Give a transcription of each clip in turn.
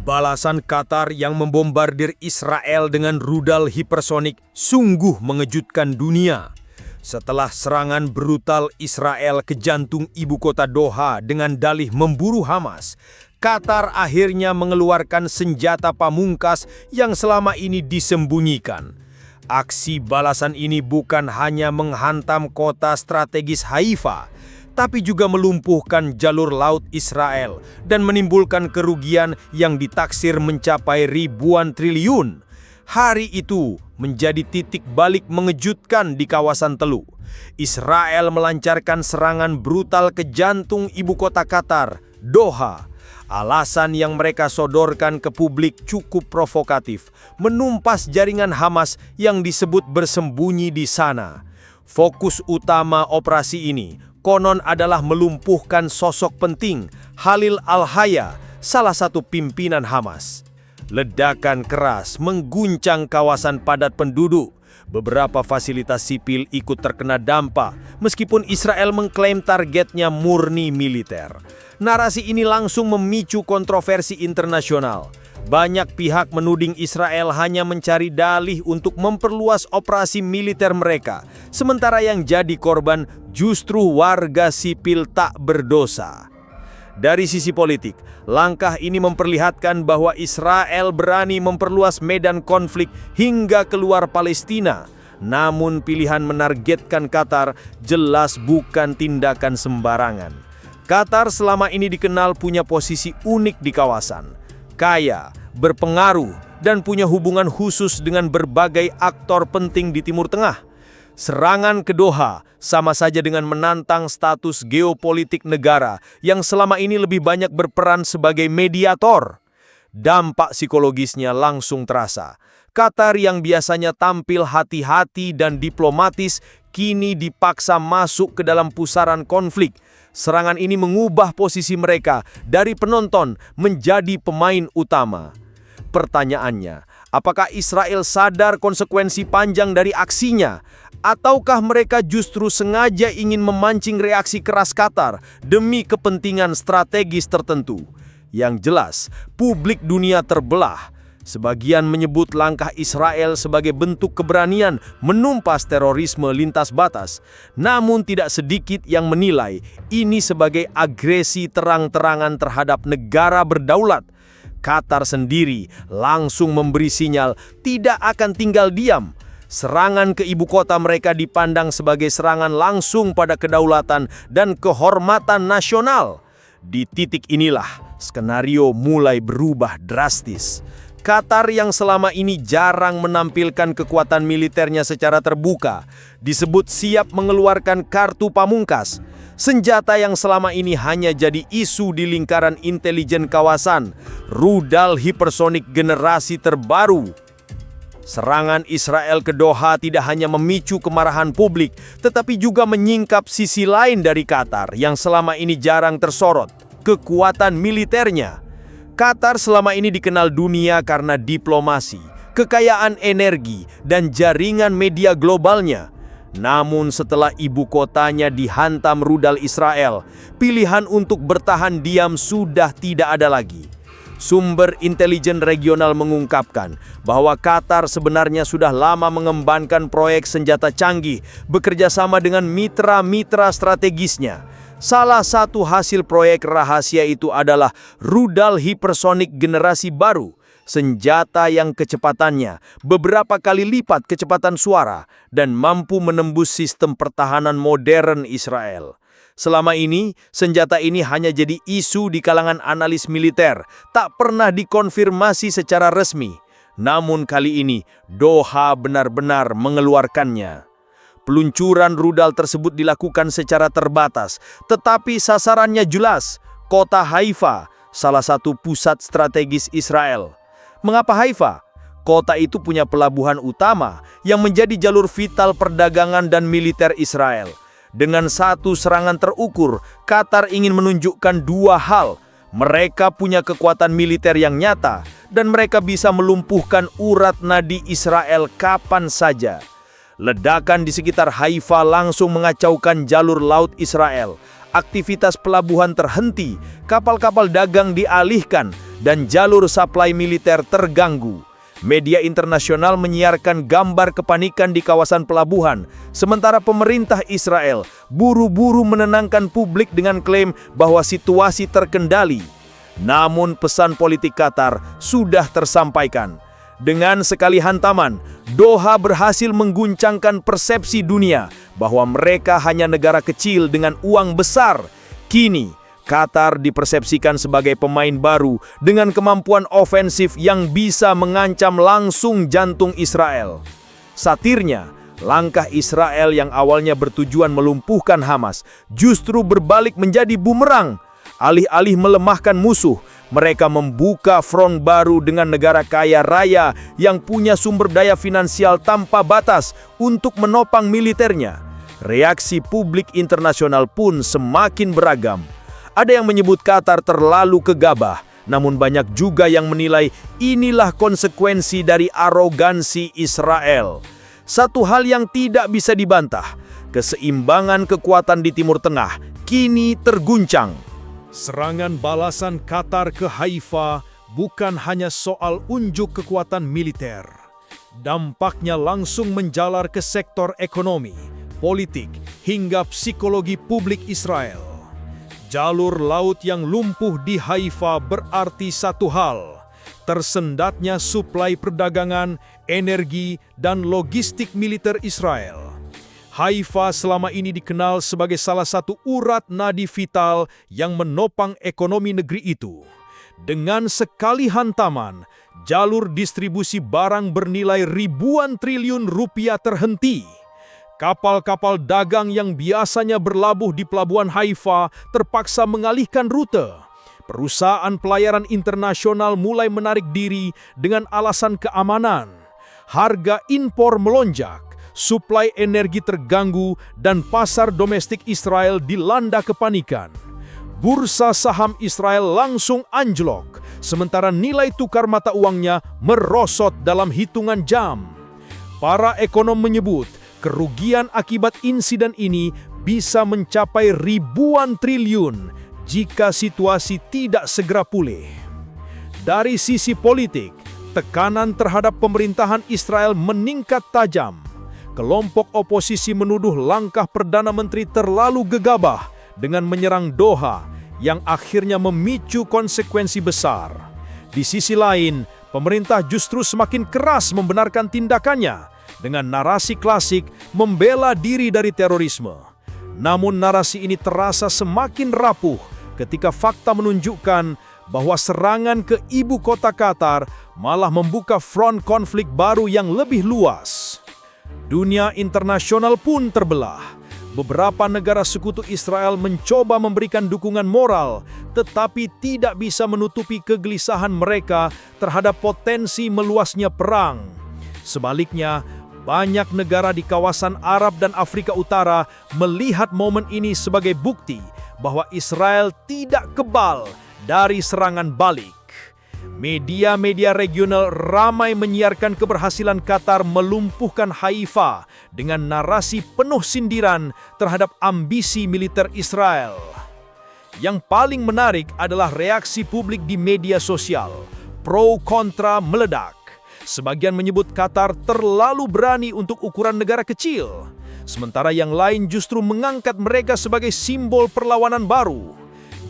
Balasan Qatar yang membombardir Israel dengan rudal hipersonik sungguh mengejutkan dunia. Setelah serangan brutal Israel ke jantung ibu kota Doha dengan dalih memburu Hamas, Qatar akhirnya mengeluarkan senjata pamungkas yang selama ini disembunyikan. Aksi balasan ini bukan hanya menghantam kota strategis Haifa, tapi juga melumpuhkan jalur laut Israel dan menimbulkan kerugian yang ditaksir mencapai ribuan triliun. Hari itu menjadi titik balik mengejutkan di kawasan Teluk. Israel melancarkan serangan brutal ke jantung ibu kota Qatar, Doha. Alasan yang mereka sodorkan ke publik cukup provokatif, menumpas jaringan Hamas yang disebut bersembunyi di sana. Fokus utama operasi ini konon adalah melumpuhkan sosok penting, Khalil Al-Hayya, salah satu pimpinan Hamas. Ledakan keras mengguncang kawasan padat penduduk. Beberapa fasilitas sipil ikut terkena dampak, meskipun Israel mengklaim targetnya murni militer. Narasi ini langsung memicu kontroversi internasional. Banyak pihak menuding Israel hanya mencari dalih untuk memperluas operasi militer mereka, sementara yang jadi korban justru warga sipil tak berdosa. Dari sisi politik, langkah ini memperlihatkan bahwa Israel berani memperluas medan konflik hingga keluar Palestina. Namun pilihan menargetkan Qatar jelas bukan tindakan sembarangan. Qatar selama ini dikenal punya posisi unik di kawasan. Kaya, berpengaruh, dan punya hubungan khusus dengan berbagai aktor penting di Timur Tengah. Serangan ke Doha sama saja dengan menantang status geopolitik negara yang selama ini lebih banyak berperan sebagai mediator. Dampak psikologisnya langsung terasa. Qatar yang biasanya tampil hati-hati dan diplomatis kini dipaksa masuk ke dalam pusaran konflik. Serangan ini mengubah posisi mereka dari penonton menjadi pemain utama. Pertanyaannya, apakah Israel sadar konsekuensi panjang dari aksinya? Ataukah mereka justru sengaja ingin memancing reaksi keras Qatar demi kepentingan strategis tertentu? Yang jelas, publik dunia terbelah. Sebagian menyebut langkah Israel sebagai bentuk keberanian menumpas terorisme lintas batas. Namun tidak sedikit yang menilai ini sebagai agresi terang-terangan terhadap negara berdaulat. Qatar sendiri langsung memberi sinyal tidak akan tinggal diam. Serangan ke ibu kota mereka dipandang sebagai serangan langsung pada kedaulatan dan kehormatan nasional. Di titik inilah skenario mulai berubah drastis. Qatar yang selama ini jarang menampilkan kekuatan militernya secara terbuka, disebut siap mengeluarkan kartu pamungkas. Senjata yang selama ini hanya jadi isu di lingkaran intelijen kawasan, rudal hipersonik generasi terbaru. Serangan Israel ke Doha tidak hanya memicu kemarahan publik, tetapi juga menyingkap sisi lain dari Qatar yang selama ini jarang tersorot, kekuatan militernya. Qatar selama ini dikenal dunia karena diplomasi, kekayaan energi, dan jaringan media globalnya. Namun setelah ibu kotanya dihantam rudal Israel, pilihan untuk bertahan diam sudah tidak ada lagi. Sumber intelijen regional mengungkapkan bahwa Qatar sebenarnya sudah lama mengembangkan proyek senjata canggih bekerja sama dengan mitra-mitra strategisnya. Salah satu hasil proyek rahasia itu adalah rudal hipersonik generasi baru, senjata yang kecepatannya beberapa kali lipat kecepatan suara dan mampu menembus sistem pertahanan modern Israel. Selama ini, senjata ini hanya jadi isu di kalangan analis militer, tak pernah dikonfirmasi secara resmi. Namun kali ini, Doha benar-benar mengeluarkannya. Peluncuran rudal tersebut dilakukan secara terbatas, tetapi sasarannya jelas, kota Haifa, salah satu pusat strategis Israel. Mengapa Haifa? Kota itu punya pelabuhan utama yang menjadi jalur vital perdagangan dan militer Israel. Dengan satu serangan terukur, Qatar ingin menunjukkan dua hal. Mereka punya kekuatan militer yang nyata, dan mereka bisa melumpuhkan urat nadi Israel kapan saja. Ledakan di sekitar Haifa langsung mengacaukan jalur laut Israel. Aktivitas pelabuhan terhenti, kapal-kapal dagang dialihkan, dan jalur suplai militer terganggu. Media internasional menyiarkan gambar kepanikan di kawasan pelabuhan, sementara pemerintah Israel buru-buru menenangkan publik dengan klaim bahwa situasi terkendali. Namun pesan politik Qatar sudah tersampaikan. Dengan sekali hantaman, Doha berhasil mengguncangkan persepsi dunia bahwa mereka hanya negara kecil dengan uang besar. Kini, Qatar dipersepsikan sebagai pemain baru dengan kemampuan ofensif yang bisa mengancam langsung jantung Israel. Satirnya, langkah Israel yang awalnya bertujuan melumpuhkan Hamas justru berbalik menjadi bumerang. Alih-alih melemahkan musuh, mereka membuka front baru dengan negara kaya raya yang punya sumber daya finansial tanpa batas untuk menopang militernya. Reaksi publik internasional pun semakin beragam. Ada yang menyebut Qatar terlalu gegabah, namun banyak juga yang menilai inilah konsekuensi dari arogansi Israel. Satu hal yang tidak bisa dibantah, keseimbangan kekuatan di Timur Tengah kini terguncang. Serangan balasan Qatar ke Haifa bukan hanya soal unjuk kekuatan militer. Dampaknya langsung menjalar ke sektor ekonomi, politik, hingga psikologi publik Israel. Jalur laut yang lumpuh di Haifa berarti satu hal: tersendatnya suplai perdagangan, energi, dan logistik militer Israel. Haifa selama ini dikenal sebagai salah satu urat nadi vital yang menopang ekonomi negeri itu. Dengan sekali hantaman, jalur distribusi barang bernilai ribuan triliun rupiah terhenti. Kapal-kapal dagang yang biasanya berlabuh di pelabuhan Haifa terpaksa mengalihkan rute. Perusahaan pelayaran internasional mulai menarik diri dengan alasan keamanan. Harga impor melonjak, suplai energi terganggu, dan pasar domestik Israel dilanda kepanikan. Bursa saham Israel langsung anjlok, sementara nilai tukar mata uangnya merosot dalam hitungan jam. Para ekonom menyebut, kerugian akibat insiden ini bisa mencapai ribuan triliun jika situasi tidak segera pulih. Dari sisi politik, tekanan terhadap pemerintahan Israel meningkat tajam. Kelompok oposisi menuduh langkah Perdana Menteri terlalu gegabah dengan menyerang Doha, yang akhirnya memicu konsekuensi besar. Di sisi lain, pemerintah justru semakin keras membenarkan tindakannya dengan narasi klasik membela diri dari terorisme. Namun narasi ini terasa semakin rapuh ketika fakta menunjukkan bahwa serangan ke ibu kota Qatar malah membuka front konflik baru yang lebih luas. Dunia internasional pun terbelah. Beberapa negara sekutu Israel mencoba memberikan dukungan moral, tetapi tidak bisa menutupi kegelisahan mereka terhadap potensi meluasnya perang. Sebaliknya, banyak negara di kawasan Arab dan Afrika Utara melihat momen ini sebagai bukti bahwa Israel tidak kebal dari serangan balik. Media-media regional ramai menyiarkan keberhasilan Qatar melumpuhkan Haifa dengan narasi penuh sindiran terhadap ambisi militer Israel. Yang paling menarik adalah reaksi publik di media sosial. Pro-kontra meledak. Sebagian menyebut Qatar terlalu berani untuk ukuran negara kecil, sementara yang lain justru mengangkat mereka sebagai simbol perlawanan baru.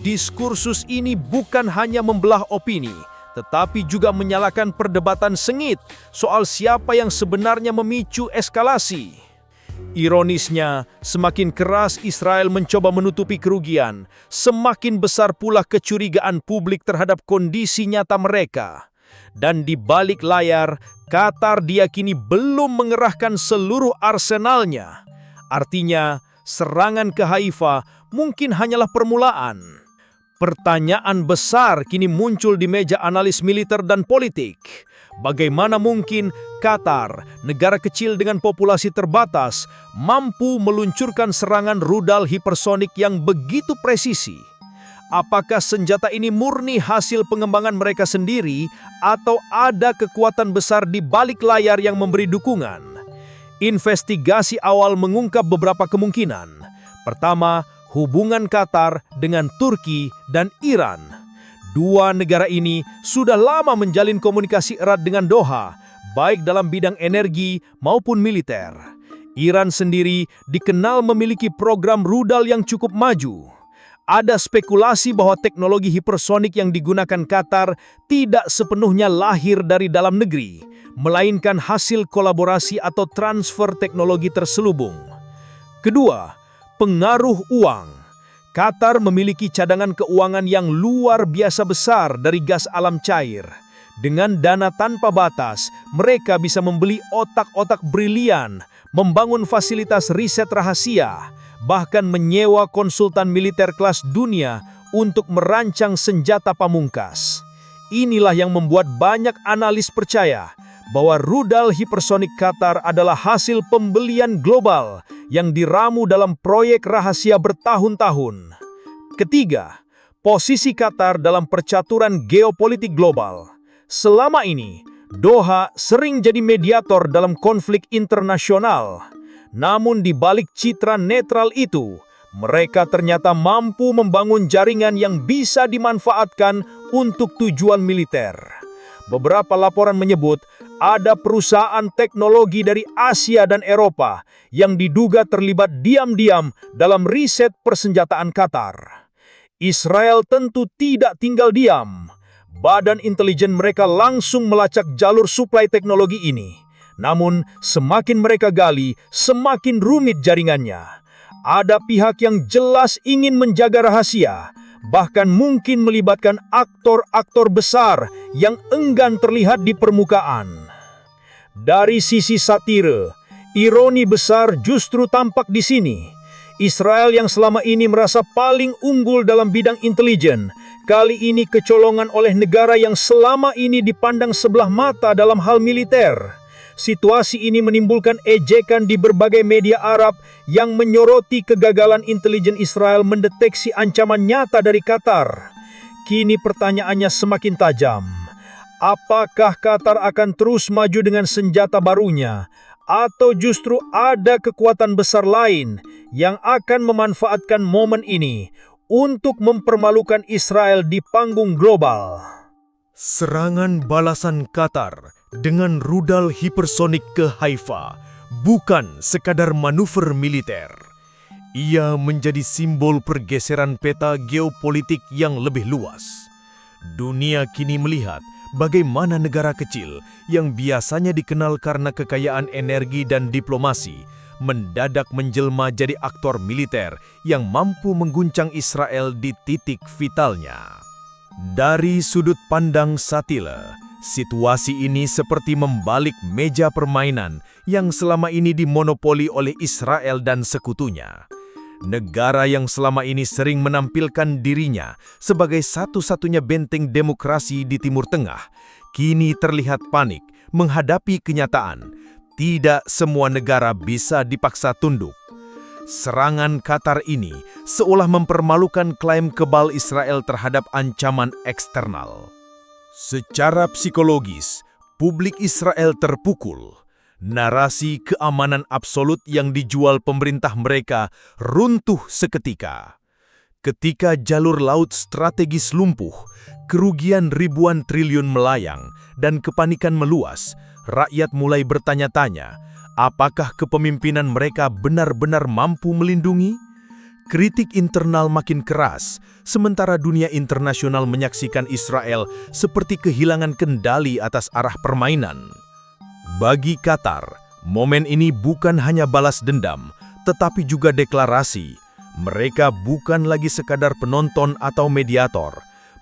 Diskursus ini bukan hanya membelah opini, tetapi juga menyalakan perdebatan sengit soal siapa yang sebenarnya memicu eskalasi. Ironisnya, semakin keras Israel mencoba menutupi kerugian, semakin besar pula kecurigaan publik terhadap kondisi nyata mereka. Dan di balik layar, Qatar diyakini belum mengerahkan seluruh arsenalnya. Artinya, serangan ke Haifa mungkin hanyalah permulaan. Pertanyaan besar kini muncul di meja analis militer dan politik. Bagaimana mungkin Qatar, negara kecil dengan populasi terbatas, mampu meluncurkan serangan rudal hipersonik yang begitu presisi? Apakah senjata ini murni hasil pengembangan mereka sendiri atau ada kekuatan besar di balik layar yang memberi dukungan? Investigasi awal mengungkap beberapa kemungkinan. Pertama, hubungan Qatar dengan Turki dan Iran. Dua negara ini sudah lama menjalin komunikasi erat dengan Doha, baik dalam bidang energi maupun militer. Iran sendiri dikenal memiliki program rudal yang cukup maju. Ada spekulasi bahwa teknologi hipersonik yang digunakan Qatar tidak sepenuhnya lahir dari dalam negeri, melainkan hasil kolaborasi atau transfer teknologi terselubung. Kedua, pengaruh uang. Qatar memiliki cadangan keuangan yang luar biasa besar dari gas alam cair. Dengan dana tanpa batas, mereka bisa membeli otak-otak brilian, membangun fasilitas riset rahasia, bahkan menyewa konsultan militer kelas dunia untuk merancang senjata pamungkas. Inilah yang membuat banyak analis percaya bahwa rudal hipersonik Qatar adalah hasil pembelian global yang diramu dalam proyek rahasia bertahun-tahun. Ketiga, posisi Qatar dalam percaturan geopolitik global. Selama ini, Doha sering jadi mediator dalam konflik internasional. Namun di balik citra netral itu, mereka ternyata mampu membangun jaringan yang bisa dimanfaatkan untuk tujuan militer. Beberapa laporan menyebut ada perusahaan teknologi dari Asia dan Eropa yang diduga terlibat diam-diam dalam riset persenjataan Qatar. Israel tentu tidak tinggal diam. Badan intelijen mereka langsung melacak jalur suplai teknologi ini. Namun, semakin mereka gali, semakin rumit jaringannya. Ada pihak yang jelas ingin menjaga rahasia, bahkan mungkin melibatkan aktor-aktor besar yang enggan terlihat di permukaan. Dari sisi satire, ironi besar justru tampak di sini. Israel yang selama ini merasa paling unggul dalam bidang intelijen, kali ini kecolongan oleh negara yang selama ini dipandang sebelah mata dalam hal militer. Situasi ini menimbulkan ejekan di berbagai media Arab yang menyoroti kegagalan intelijen Israel mendeteksi ancaman nyata dari Qatar. Kini pertanyaannya semakin tajam. Apakah Qatar akan terus maju dengan senjata barunya? Atau justru ada kekuatan besar lain yang akan memanfaatkan momen ini untuk mempermalukan Israel di panggung global? Serangan balasan Qatar dengan rudal hipersonik ke Haifa bukan sekadar manuver militer. Ia menjadi simbol pergeseran peta geopolitik yang lebih luas. Dunia kini melihat bagaimana negara kecil yang biasanya dikenal karena kekayaan energi dan diplomasi mendadak menjelma jadi aktor militer yang mampu mengguncang Israel di titik vitalnya. Dari sudut pandang satire, situasi ini seperti membalik meja permainan yang selama ini dimonopoli oleh Israel dan sekutunya. Negara yang selama ini sering menampilkan dirinya sebagai satu-satunya benteng demokrasi di Timur Tengah, kini terlihat panik menghadapi kenyataan. Tidak semua negara bisa dipaksa tunduk. Serangan Qatar ini seolah mempermalukan klaim kebal Israel terhadap ancaman eksternal. Secara psikologis, publik Israel terpukul. Narasi keamanan absolut yang dijual pemerintah mereka runtuh seketika. Ketika jalur laut strategis lumpuh, kerugian ribuan triliun melayang, dan kepanikan meluas, rakyat mulai bertanya-tanya, apakah kepemimpinan mereka benar-benar mampu melindungi? Kritik internal makin keras, sementara dunia internasional menyaksikan Israel seperti kehilangan kendali atas arah permainan. Bagi Qatar, momen ini bukan hanya balas dendam, tetapi juga deklarasi. Mereka bukan lagi sekadar penonton atau mediator.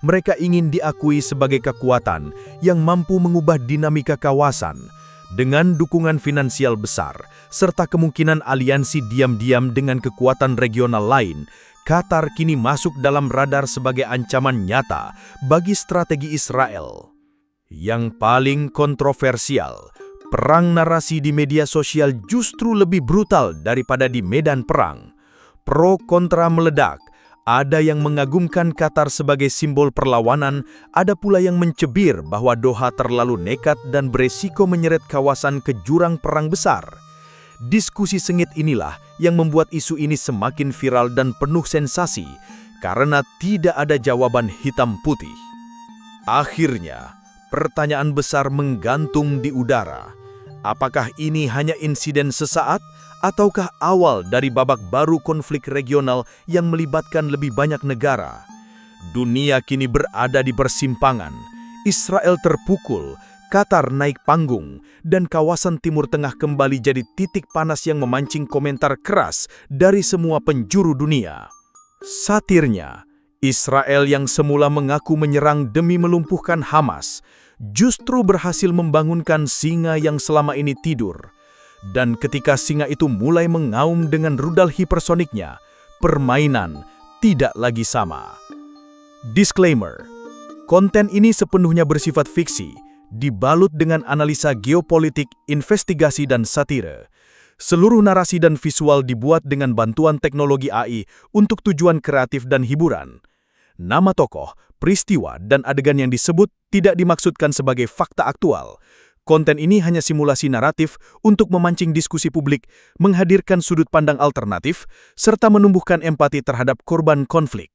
Mereka ingin diakui sebagai kekuatan yang mampu mengubah dinamika kawasan. Dengan dukungan finansial besar, serta kemungkinan aliansi diam-diam dengan kekuatan regional lain, Qatar kini masuk dalam radar sebagai ancaman nyata bagi strategi Israel. Yang paling kontroversial, perang narasi di media sosial justru lebih brutal daripada di medan perang. Pro kontra meledak. Ada yang mengagumkan Qatar sebagai simbol perlawanan, ada pula yang mencibir bahwa Doha terlalu nekat dan beresiko menyeret kawasan ke jurang perang besar. Diskusi sengit inilah yang membuat isu ini semakin viral dan penuh sensasi, karena tidak ada jawaban hitam putih. Akhirnya, pertanyaan besar menggantung di udara. Apakah ini hanya insiden sesaat, ataukah awal dari babak baru konflik regional yang melibatkan lebih banyak negara? Dunia kini berada di persimpangan. Israel terpukul, Qatar naik panggung, dan kawasan Timur Tengah kembali jadi titik panas yang memancing komentar keras dari semua penjuru dunia. Satirnya, Israel yang semula mengaku menyerang demi melumpuhkan Hamas, justru berhasil membangunkan singa yang selama ini tidur. Dan ketika singa itu mulai mengaum dengan rudal hipersoniknya, permainan tidak lagi sama. Disclaimer, konten ini sepenuhnya bersifat fiksi, dibalut dengan analisa geopolitik, investigasi, dan satire. Seluruh narasi dan visual dibuat dengan bantuan teknologi AI untuk tujuan kreatif dan hiburan. Nama tokoh, peristiwa, dan adegan yang disebut tidak dimaksudkan sebagai fakta aktual. Konten ini hanya simulasi naratif untuk memancing diskusi publik, menghadirkan sudut pandang alternatif, serta menumbuhkan empati terhadap korban konflik.